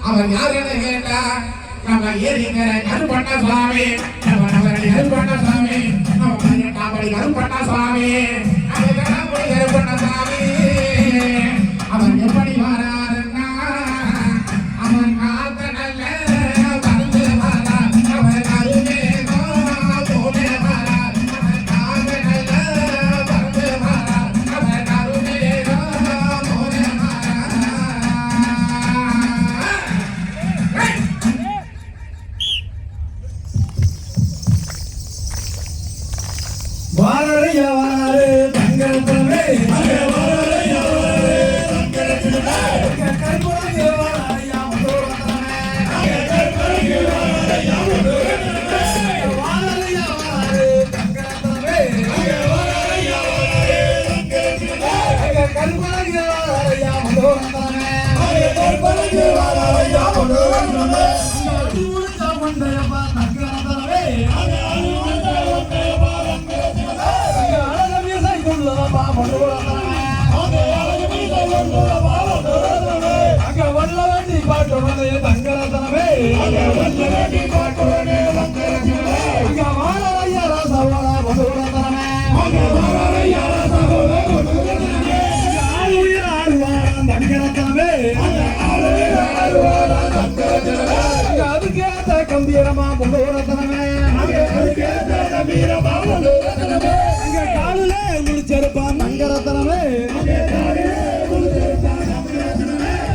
அவர் யாருன்னு கேட்டா நம்ம ஏரிக்கிற கருப்பண்ண சுவாமி கருப்பண்ண சுவாமி கருப்பண்ண சுவாமி கருப்பண்ண சுவாமி அவர் எப்படி வராருன்னா அவன் காத்த நல்ல வந்து வரா அவர் கருமே போல வரா அவர் காத்த நல்ல வந்து வரா அவர் கருமே போல வாரரையா வாரே தங்கரத்தமே வாரரையா வாரே தங்கரத்தமே கற்பனையே வாரரையா மதோரத்தமே கற்பனையே வாரரையா மதோரத்தமே வாரரையா வாரே தங்கரத்தமே வாரரையா வாரே தங்கரத்தமே கற்பனையே வாரரையா மதோரத்தமே கற்பனையே வாரரையா மதோரத்தமே ஊர்தா வந்தயப்பா தங்கரத்தமே அங்க வல்ல வேண்டி பாட்டுடனே தங்கரத்தனமே அங்க வாழையா ராசவாள மதுரத்தனமே தங்கரத்தனமே அதுக்கேத்த கம்பீரமா மதுரத்தனமே அங்க காலில முடிச்சிருப்பான் தங்கரத்தனமே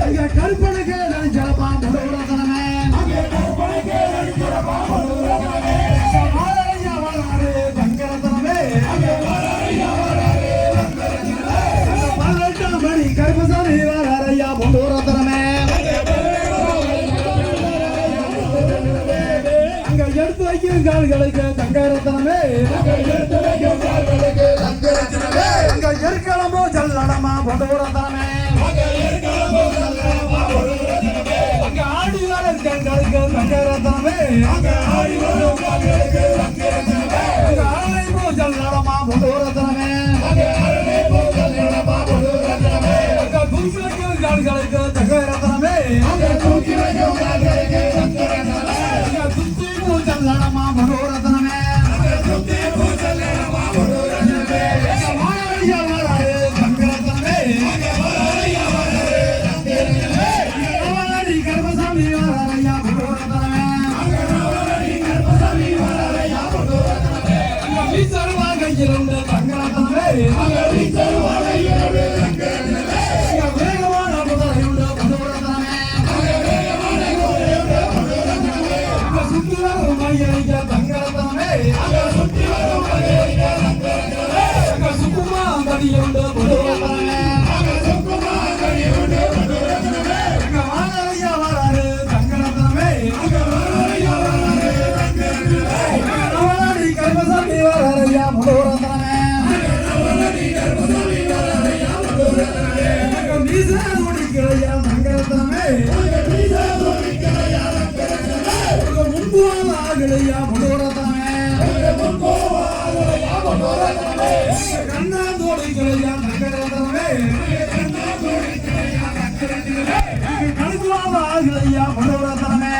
அங்க கருப்பனுக்கு நினைச்சிருப்பான் மதுரத்தனமே தங்கரத்தனமே 18 மணி கருப்பசாமி வாரையா மதுரத்தனமே அங்க எடுத்து வைக்கும் கால்களுக்கு தங்கரத்தனமே அங்க எருக்களமோ ஜல்லடமா மதுரத்தனமே அங்க ஆடி வளர் கண்களுக்கு தங்கரத்தனமே அங்க அரைமோ ஜல்லடமா மதுரத்தனமே அங்க தூக்கி வைக்கும் கால்களுக்கு தங்கரத்தனமே அங்க சுத்தி பூஜல்லடமா மதுரத்தனமே வேகமான முதலையுள்ள வாங்கலையா மனோரத்தனமே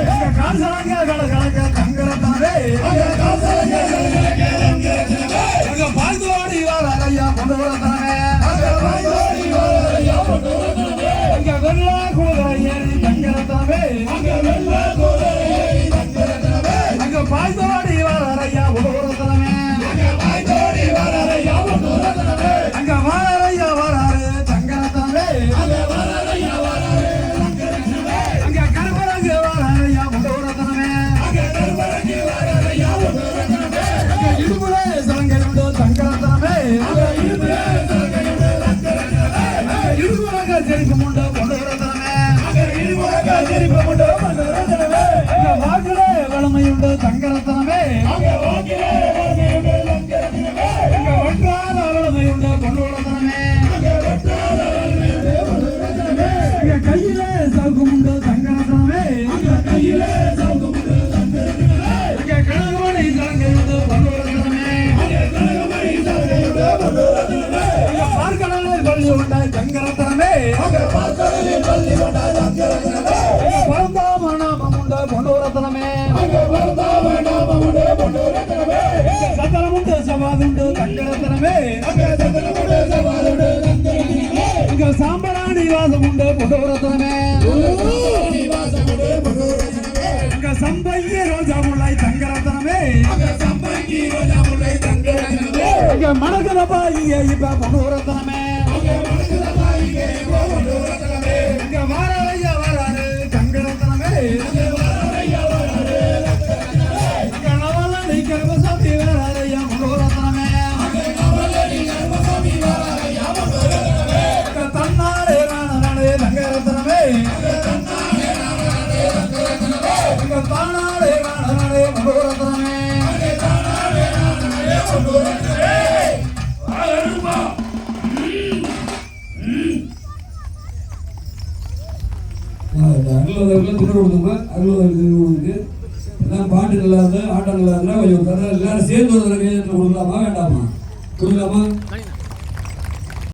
எங்க காசலங்க கலகலக்க தங்கரத்தனமே எங்க பாய்தோடி வாழையா மனோரத்தனமே எங்க வெள்ளா குதிரை ஏறி தங்கரத்தனமே எங்க பாய்தோடி வாழையா மனோரத்தனமே அங்க வாழையா வராரு தங்கரத்தனமே அங்க கருவரங்க வாழையா மனோரத்தனமே அங்க இடுமுறை சலங்கை உண்டு தங்கரத்தனமே இடுமுறக செழிப்பு உண்டு மனோரத்தனமே அங்க வாக்குலே வளமை உண்டு தங்கரத்தனமே அங்க ஒன்றாத வளமை உண்டு மனோரத்தனமே அங்க கையிலே சவுக்கும் உண்டு தங்கரத்தனமே அங்க கனகமணி சலங்கை உண்டு மனோரத்தனமே அங்க பார்க்கடலில் பள்ளி உண்டாய் தங்கரத்தனமே பரந்தாமநாமம் உண்டு மனோரத்தனமே சதனமுண்டு சவாதுண்டு தங்கரத்தனமே இங்க சாம்பராணி வாசம் உண்டு மனோரத்தனமே இங்க சம்பங்கி ரோஜா முல்லை தங்கரத்தனமே இங்க மணக்கலப்பா இங்க இப்ப மனோரத்தனமே இங்க வாராயா வராரு தங்கரத்தனமே இங்க நவலடி கர்மசாமி வராரையா மனோரத்தனமே இங்க தன்னாரே நானே தங்கரத்தனமே இங்க தானாரே நானே மனோரத்தனமே அருளவர்கள் திரு கொடுத்துங்க அருளவர்கள் திரு கொடுக்கு எல்லாம் பாட்டு நல்லா இருந்தா ஆட்டம் நல்லா இருந்தா கொஞ்சம் எல்லாரும் சேர்ந்து ஒரு தடவை கொடுக்கலாமா வேண்டாமா கொடுக்கலாமா